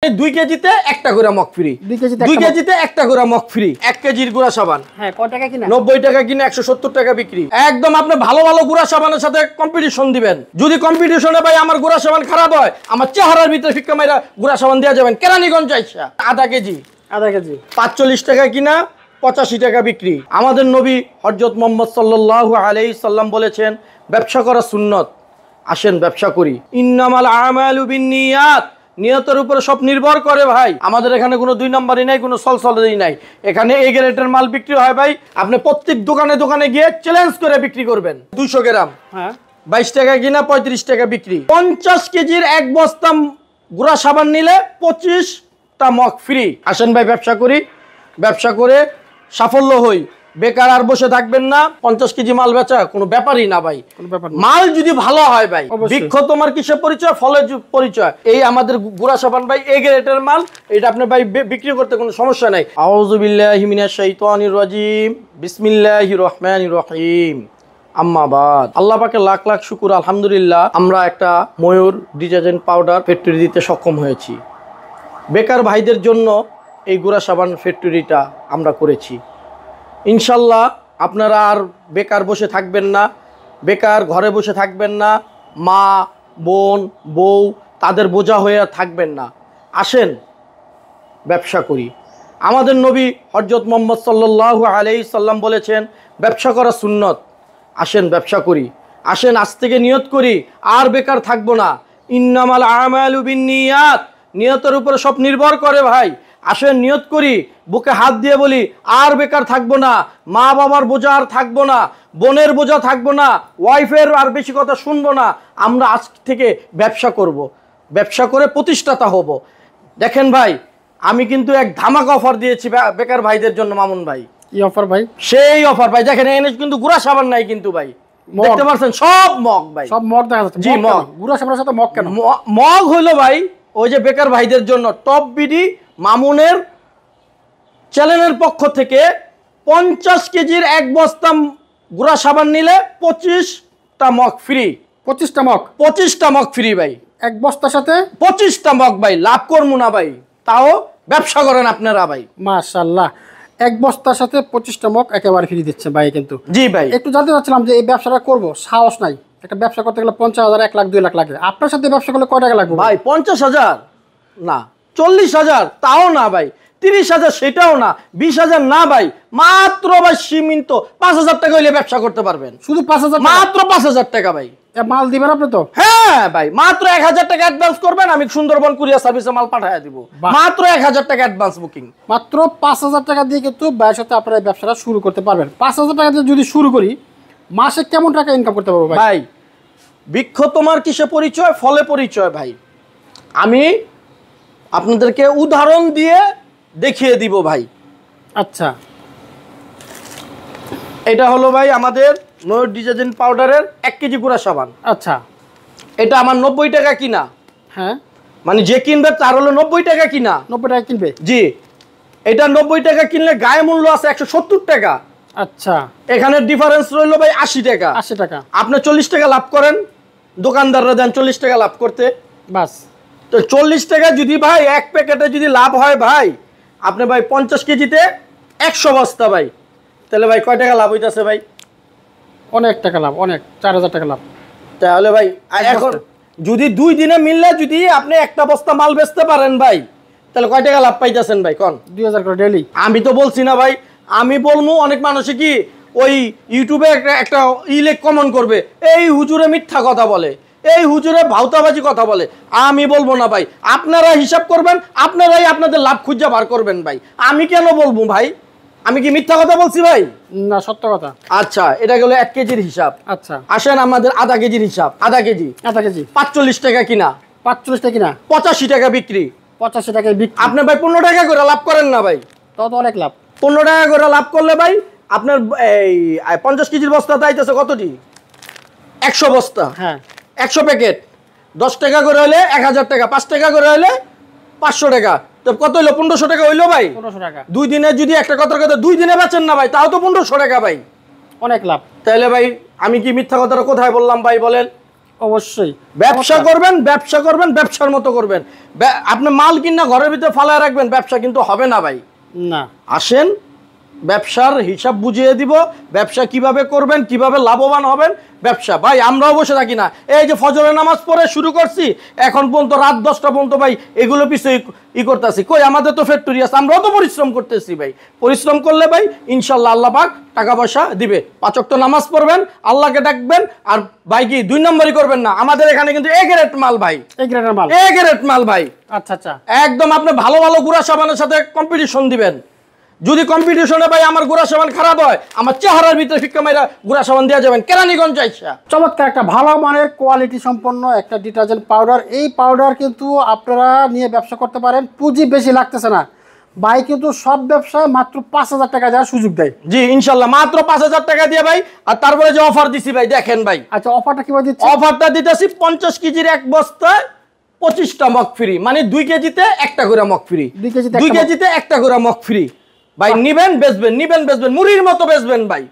2 কেজিতে একটা করে মগ ফ্রি, 2 কেজিতে একটা করে মগ ফ্রি। 1 কেজির গুঁড়া সাবান হ্যাঁ কত টাকা কিনা? 90 টাকা কিনে 170 টাকা বিক্রি। একদম আপনি ভালো ভালো গুঁড়া সাবানের সাথে কম্পিটিশন দিবেন। যদি কম্পিটিশনে ভাই আমার গুঁড়া সাবান খারাপ হয়, আমার চেহারার ভিতরে ফিক্কা মাইরা গুঁড়া সাবান দেওয়া যাবেন। কেরানীগঞ্জ আইসা আধা কেজি 45 টাকা কিনা 85 টাকা বিক্রি। আমাদের নবী হযরত মুহাম্মদ সাল্লাল্লাহু আলাইহি সাল্লাম বলেছেন, ব্যবসা করা সুন্নত, আসেন ব্যবসা করি। ইন্নামাল আমালু বিন্নিয়াত, নিয়তের উপরে সব নির্ভর করে ভাই। আমাদের এখানে কোনো 2 নম্বরই নাই, কোনো সলসলই নাই। এখানে এই গ্রেডের মাল বিক্রি হয় ভাই। আপনি প্রত্যেক দোকানে দোকানে গিয়ে চ্যালেঞ্জ করে বিক্রি করবেন। 200 গ্রাম 22 টাকা কিনা 35 টাকা বিক্রি। 50 কেজির এক বস্তা গুঁড়া সাবান নিলে 25টা মগ ফ্রি। আসেন ভাই ব্যবসা করি, ব্যবসা করে সাফল্য হই। বেকার আর বসে থাকবেন না। 50 কেজি মাল বেচা কোনো ব্যাপারই না ভাই। মাল যদি ভালো হয় ভাই, বৃক্ষ তোমার কিসের পরিচয়? ফলের পরিচয়। এই আমাদের গুঁড়া সাবান ভাই এ গ্রেডের মাল, এটা আপনি ভাই বিক্রি করতে কোনো সমস্যা নাই। আউযু বিল্লাহি মিনাশ শাইতানির রাজিম, বিসমিল্লাহির রহমানির রহিম। আম্মা বাদ। আল্লাহ পাকের লাখ লাখ শুকর, আলহামদুলিল্লাহ আমরা একটা ময়ূর ডিটারজেন্ট পাউডার ফ্যাক্টরি দিতে সক্ষম হয়েছি। বেকার ভাইদের জন্য এই গুঁড়া সাবান ফ্যাক্টরিটা আমরা করেছি। ইনশাল্লাহ আপনারা আর বেকার বসে থাকবেন না, বেকার ঘরে বসে থাকবেন না, মা বোন বউ তাদের বোঝা হয়ে থাকবেন না। আসেন ব্যবসা করি। আমাদের নবী হযরত মুহাম্মদ সাল্লাল্লাহু আলাইহি সাল্লাম বলেছেন, ব্যবসা করা সুন্নত, আসেন ব্যবসা করি। আসেন আজ থেকে নিয়ত করি আর বেকার থাকবো না। ইন্নামাল আমালু বিন্নিয়াত, নিয়তের উপরে সব নির্ভর করে ভাই। আসেন নিয়ত করি, বুকে হাত দিয়ে বলি আর বেকার থাকবো না। মা বাবার বোঝা আর থাকবো না, বোনের বোঝা থাকবো না, ওয়াইফের আর বেশি কথা শুনবো না। আমরা আজ থেকে ব্যবসা করব, ব্যবসা করে প্রতিষ্ঠাতা হব। দেখেন ভাই, আমি কিন্তু এক ধামাকা অফার দিয়েছি বেকার ভাইদের জন্য। মামুন ভাই, কি অফার ভাই? সেই অফার ভাই। দেখেন এনে কিন্তু গুঁড়া সাবান নাই কিন্তু ভাই, দেখতে পাচ্ছেন সব মগ ভাই, সব মগ দেখা যাচ্ছে। জি মগ। গুঁড়া সাবানের সাথে মগ কেন? মগ হলো ভাই ওই যে বেকার ভাইদের জন্য টপ বিডি মামুনের চ্যানেলের পক্ষ থেকে 50 কেজির এক বস্তা গুঁড়া সাবান নিলে 25টা মগ ফ্রি। 25টা মগ ফ্রি ভাই, এক বস্তার সাথে 25টা মগ ভাই। লাভ করবো না ভাই, তাও ব্যবসা করেন আপনারা ভাই। মাশাআল্লাহ, এক বস্তার সাথে 25টা মগ একেবারে ফ্রি দিচ্ছে ভাই। কিন্তু জি ভাই, একটু জানতে চাচ্ছিলাম যে এই ব্যবসাটা করব, সাহস নাই। একটা ব্যবসা করতে গেলে 50,000, 1 লাখ, 2 লাখ লাগে। আপনার সাথে ব্যবসা করলে কয় টাকা লাগবে ভাই? 50,000 না, 40,000 তাও না ভাই, 30,000 সেটাও না, 20,000 না ভাই, মাত্র ভাই সীমিত 5,000 টাকা হইলে ব্যবসা করতে পারবেন। শুধু 5,000? মাত্র 5,000 টাকা ভাই। মাল দিবেন আপনি তো? হ্যাঁ ভাই, মাত্র 1,000 টাকা অ্যাডভান্স করবেন, আমি সুন্দরবন কুরিয়ার সার্ভিসে মাল পাঠিয়ে দিব। মাত্র 1,000 টাকা অ্যাডভান্স বুকিং। মাত্র 5,000 টাকা দিয়ে কিন্তু ভাইয়ের সাথে আপনারা এই ব্যবসাটা শুরু করতে পারবেন। 5,000 টাকা দিয়ে যদি শুরু করি, মাসে কেমন টাকা ইনকাম করতে পারবো ভাই? ভাই বৃক্ষ তোমার কিসে পরিচয়? ফলে পরিচয় ভাই। আমি আপনাদেরকে উদাহরণ দিয়ে দেখিয়ে দিব ভাই। আচ্ছা, এটা হলো ভাই আমাদের ময়ূর ডিটারজেন্ট পাউডারের 1 কেজি গুঁড়া সাবান। আচ্ছা, এটা আমার 90 টাকা কিনা। হ্যাঁ, মানে যে কিনবে তার হলো 90 টাকা কিনা। 90 টাকা কিনবে? জি, এটা 90 টাকা কিনলে গায়ে মূল্য আছে 170 টাকা। আচ্ছা, এখানে ডিফারেন্স রইল ভাই 80 টাকা। 80 টাকা। আপনি 40 টাকা লাভ করেন, দোকানদাররা দেন 40 টাকা লাভ করতে, বাস। তো 40 টাকা যদি ভাই এক প্যাকেটে যদি লাভ হয় ভাই, আপনি ভাই 50 কেজিতে 100 বস্তা ভাই, তাহলে ভাই কয় টাকা লাভ হইতাছে ভাই? অনেক টাকা লাভ, অনেক, 4,000 টাকা লাভ। তাহলে ভাই এখন যদি 2 দিনে মিললে যদি আপনি একটা বস্তা মাল বেচতে পারেন ভাই, তাহলে কয় টাকা লাভ পাইতেছেন ভাই কোন? 2,000 করে ডেইলি। আমি তো বলছি না ভাই, আমি বলবো। অনেক মানুষে কি ওই ইউটিউবে একটা কমেন্ট করবে, এই হুজুরে মিথ্যা কথা বলে, এই হুজুরে ভাউতাবাজি কথা বলে। আমি বলবো না ভাই, আপনারা হিসাব করবেন, আপনারাই আপনাদের লাভ খুঁজে বার করবেন ভাই। আমি কেন বলবো ভাই? আমি কি মিথ্যা কথা বলছি ভাই? না, সত্য কথা। আচ্ছা, এটা গেল 1 কেজির হিসাব। আচ্ছা, আসেন আমাদের আধা কেজির হিসাব। আধা কেজি 45 টাকা কিনা, 45 টাকা কিনা, 85 টাকা বিক্রি। 85 টাকায় বিক্রি। আপনি ভাই 15 টাকা করে লাভ করেন না ভাই? তত অনেক লাভ। 15 টাকা করে লাভ করলে ভাই আপনার এই 50 কেজির বস্তাতে আইতেছে কতটি? 100 বস্তা। হ্যাঁ, 100 প্যাকেট 10 টাকা করে হলে 1,000 টাকা, 5 টাকা করে হলে 500 টাকা, তো কত হইলো? 1500 টাকা হইলো ভাই। 1500 টাকা। 2 দিনে যদি একটা কথা 2 দিনে বেচেন না ভাই, তাও তো 1500 টাকা ভাই, অনেক লাভ। তাহলে ভাই আমি কি মিথ্যা কথাটা কোথায় বললাম ভাই বলেন? অবশ্যই ব্যবসা করবেন, ব্যবসা করবেন, ব্যবসার মতো করবেন। আপনি মাল কিনা ঘরের ভিতরে ফালায় রাখবেন, ব্যবসা কিন্তু হবে না ভাই। না, আসেন, ব্যবসার হিসাব বুঝিয়ে দিব, ব্যবসা কিভাবে করবেন, কিভাবে লাভবান হবেন। ব্যবসা ভাই আমরাও বসে থাকি না, এই যে ফজরের নামাজ পড়ে শুরু করছি, এখন পর্যন্ত রাত 10টা পর্যন্ত ভাই এগুলো পিছু করতেছি। কই আমাদের তো ফ্যাক্টরি আছে, আমরাও তো পরিশ্রম করতেছি ভাই। পরিশ্রম করলে ভাই ইনশাল্লাহ আল্লাহ পাক টাকা পয়সা দিবে। 5 ওয়াক্ত নামাজ পড়বেন, আল্লাহকে ডাকবেন, আর ভাই কি 2 নম্বরই করবেন না। আমাদের এখানে কিন্তু এ গ্রেড মাল ভাই, এই গ্রেডের মাল, এ গ্রেড মাল ভাই। আচ্ছা আচ্ছা, একদম আপনি ভালো ভালো গুড়া সাবানের সাথে কম্পিটিশন দিবেন। যদি কম্পিটিশনে ভাই আমার গুড়া সাবান খারাপ হয়, আমার চেহারার ভিতরে ফিক্কা মাইরা গুড়া সাবান দেওয়া যাবেন কেরানীগঞ্জ আইসা। চমৎকার একটা ভালো মানের কোয়ালিটি সম্পন্ন একটা ডিটারজেন্ট পাউডার। এই পাউডার কিন্তু আপনারা নিয়ে ব্যবসা করতে পারেন, পুঁজি বেশি লাগতেছে না ভাই, কিন্তু সব ব্যবসায় মাত্র 5,000 টাকা দেওয়ার সুযোগ দেয়। জি ইনশাল্লাহ মাত্র 5,000 টাকা দিয়ে ভাই। আর তারপরে যে অফার দিছি ভাই দেখেন ভাই, আচ্ছা অফারটা কিভাবে দিচ্ছি? অফারটা দিতেছি 50 কেজির এক বস্তায় 25টা মগ ফ্রি, মানে 2 কেজিতে একটা করে মগ ফ্রি, 2 কেজিতে একটা করে মগ ফ্রি ভাই। নিবেন বেচবেন, নিবেন বেচবেন, মুড়ির মতো বেচবেন ভাই,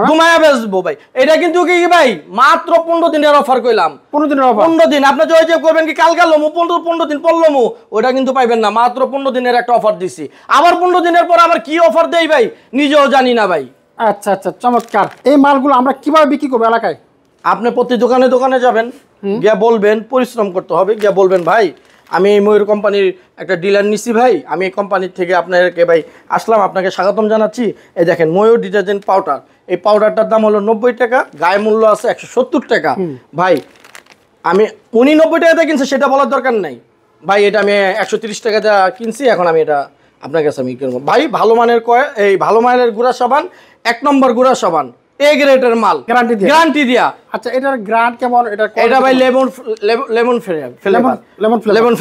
দুমায়া বেচবো ভাই। এটা কিন্তু কি ভাই মাত্র 15 দিনের অফার কইলাম, 15 দিনের অফার। 15 দিন আপনি যে করবেন কি কালকে লমু 15 দিন পড়লমু, ওটা কিন্তু পাইবেন না। মাত্র 15 দিনের একটা অফার দিছি, আবার 15 দিনের পর আবার কি অফার দেই ভাই নিজেও জানি না ভাই। আচ্ছা আচ্ছা, চমৎকার। এই মালগুলো আমরা কিভাবে বিক্রি করবো এলাকায়? আপনি প্রতি দোকানে দোকানে যাবেন, গিয়া বলবেন, পরিশ্রম করতে হবে, গিয়া বলবেন ভাই আমি এই ময়ূর কোম্পানির একটা ডিলার নিছি ভাই, আমি এই কোম্পানির থেকে আপনাকে ভাই আসলাম, আপনাকে স্বাগতম জানাচ্ছি। এই দেখেন ময়ূর ডিটারজেন্ট পাউডার, এই পাউডারটার দাম হলো 90 টাকা, গায়ে মূল্য আছে 170 টাকা ভাই। আমি উনি 90 টাকাতে কিনছে সেটা বলার দরকার নাই ভাই, এটা আমি 130 টাকাতে কিনছি, এখন আমি এটা আপনার কাছে আমি কিনবো ভাই। ভালো মানের এই ভালো মানের গুড়া সাবান, 1 নম্বর গুড়া সাবান, এ গ্রেডের মাল, গ্যারান্টি দিয়া। আচ্ছা এটার গ্রান্ট কেমন? এটা ভাই লেমন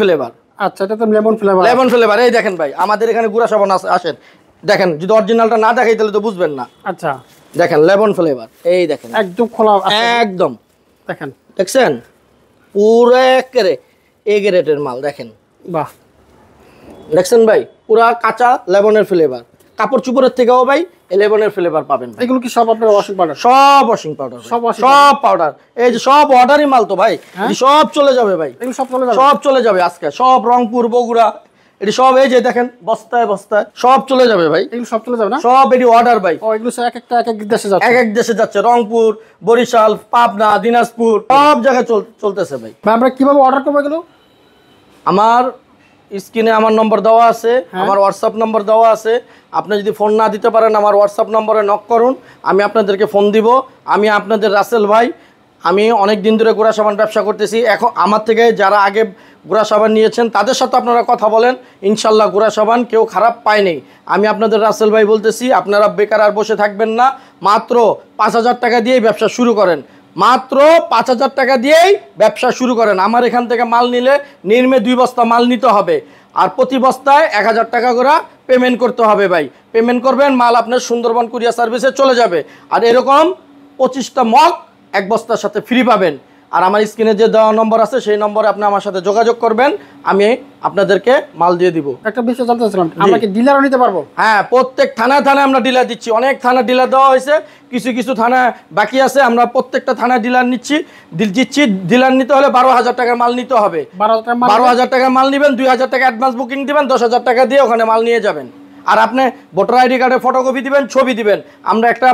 ফ্লেভার। আচ্ছা এটা তো লেমন ফ্লেভার। এই দেখেন ভাই আমাদের এখানে গুড়া সাবান আছে, আসেন দেখেন, যদি অরিজিনালটা না দেখাই তাহলে তো বুঝবেন না। আচ্ছা দেখেন লেমন ফ্লেভার, এই দেখেন একদম খোলা, একদম দেখেন, দেখছেন পুরো একেবারে এ গ্রেডের মাল। দেখেন বাহ, দেখছেন ভাই পুরা কাঁচা লেমনের ফ্লেভার, কাপড় চুপড়ের থেকেও ভাই 11 ফ্লেভার পাবেন। এগুলো কি সব আপনার ওয়াশিং পাউডার? সব ওয়াশিং পাউডার, সব পাউডার। এই যে সব অর্ডারই মাল তো ভাই, সব চলে যাবে ভাই, এগুলো সব চলে যাবে, সব চলে যাবে আজকে, সব রংপুর বগুড়া এটি সব, এই যে দেখেন বস্তায় বস্তায় সব চলে যাবে ভাই। এগুলো সব চলে যাবে না? সব এটি অর্ডার ভাই। ও এগুলো এক একটা এক এক দেশে যাচ্ছে, এক এক দেশে যাচ্ছে, রংপুর, বরিশাল, পাবনা, দিনাজপুর সব জায়গায় চলতেছে ভাই। আমরা কিভাবে অর্ডার করবো এগুলো? আমার স্ক্রিনে আমার নম্বর দেওয়া আছে, আমার হোয়াটসঅ্যাপ নম্বর দেওয়া আছে। আপনি যদি ফোন না দিতে পারেন আমার হোয়াটসঅ্যাপ নম্বরে নক করুন, আমি আপনাদেরকে ফোন দিব। আমি আপনাদের রাসেল ভাই, আমি অনেক দিন ধরে গুড়া সাবান ব্যবসা করতেছি। এখন আমার থেকে যারা আগে গুড়া সাবান নিয়েছেন তাদের সাথে আপনারা কথা বলেন, ইনশাল্লাহ গুড়া সাবান কেউ খারাপ পায়নি। আমি আপনাদের রাসেল ভাই বলতেছি, আপনারা বেকার আর বসে থাকবেন না, মাত্র 5,000 টাকা দিয়েই ব্যবসা শুরু করেন, মাত্র 5,000 টাকা দিয়েই ব্যবসা শুরু করেন। আমার এখান থেকে মাল নিলে নির্মে 2 বস্তা মাল নিতে হবে, আর প্রতি বস্তায় 1,000 টাকা করে পেমেন্ট করতে হবে ভাই। পেমেন্ট করবেন, মাল আপনার সুন্দরবন কুরিয়ার সার্ভিসে চলে যাবে। আর এরকম 25টা মগ 1 বস্তার সাথে ফ্রি পাবেন। আর আমার স্ক্রিনে যে দেওয়া নম্বর আছে সেই নম্বরে আপনি আমার সাথে যোগাযোগ করবেন, আমি আপনাদেরকে মাল দিয়ে দিব। একটা বিষয় জানতে চাচ্ছিলাম, আমরা কি ডিলারও নিতে পারবো? হ্যাঁ, প্রত্যেক থানায় থানায় আমরা ডিলার দিচ্ছি, অনেক থানা ডিলার দেওয়া হয়েছে, কিছু কিছু থানা বাকি আছে। আমরা প্রত্যেকটা থানায় ডিলার দিচ্ছি। ডিলার নিতে হলে 12,000 টাকার মাল নিতে হবে। 12,000 টাকার মাল নেবেন, 2,000 টাকা অ্যাডভান্স বুকিং দিবেন, 10,000 টাকা দিয়ে ওখানে মাল নিয়ে যাবেন। আর আপনি ভোটার আইডি কার্ডের ফটোকপি দিবেন, ছবি দিবেন, আমরা একটা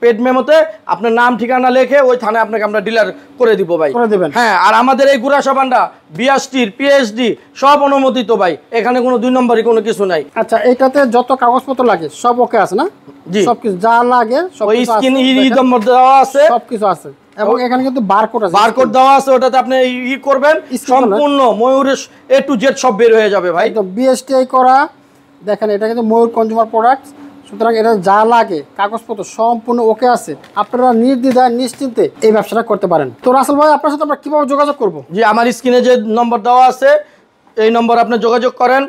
পেড মেমোতে আপনার নাম ঠিকানা লিখে ওই থানায় আপনাকে আমরা ডিলার করে দিব ভাই। হ্যাঁ, আর আমাদের এই গুড়া সাবানটা বিএসটির পিএইচডি সব অনুমোদিত ভাই, এখানে কোনো 2 নম্বরই কোনো কিছু নাই। আচ্ছা এটাতে যত কাগজপত্র লাগে সব ওকে আছে না? জি, সবকিছু যা লাগে সব ওই স্ক্রিন নম্বর দেওয়া আছে, সবকিছু আছে, এবং এখানে কিন্তু বারকোড আছে, বারকোড দেওয়া আছে, ওটাতে আপনি করবেন, সম্পূর্ণ ময়ূরের A to Z সব বের হয়ে যাবে ভাই। একদম বিএসটিআই করা। দেখেন এটা কিন্তু ময়ূর কনজিউমার প্রোডাক্টস, সুতরাং এটা যা লাগে কাগজপত্র সম্পূর্ণ ওকে আছে, আপনারা নির্দ্বিধায় নিশ্চিন্তে এই ব্যবসাটা করতে পারেন। তো রাসেল ভাই আপনার সাথে আমরা কিভাবে যোগাযোগ করব? জি, আমার স্ক্রিনে যে নম্বর দেওয়া আছে এই নম্বর আপনি যোগাযোগ করেন।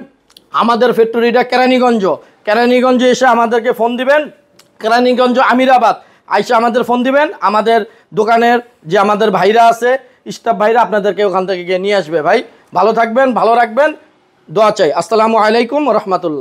আমাদের ফ্যাক্টরিটা কেরানীগঞ্জে এসে আমাদেরকে ফোন দিবেন, কেরানীগঞ্জ আমিরাবাদ আইসা আমাদের ফোন দিবেন। আমাদের দোকানের যে আমাদের ভাইরা আছে, স্টাফ ভাইরা আপনাদেরকে ওখান থেকে গিয়ে নিয়ে আসবে ভাই। ভালো থাকবেন, ভালো রাখবেন, দোয়া চাই। আসসালামু আলাইকুম রহমতুল্লাহ।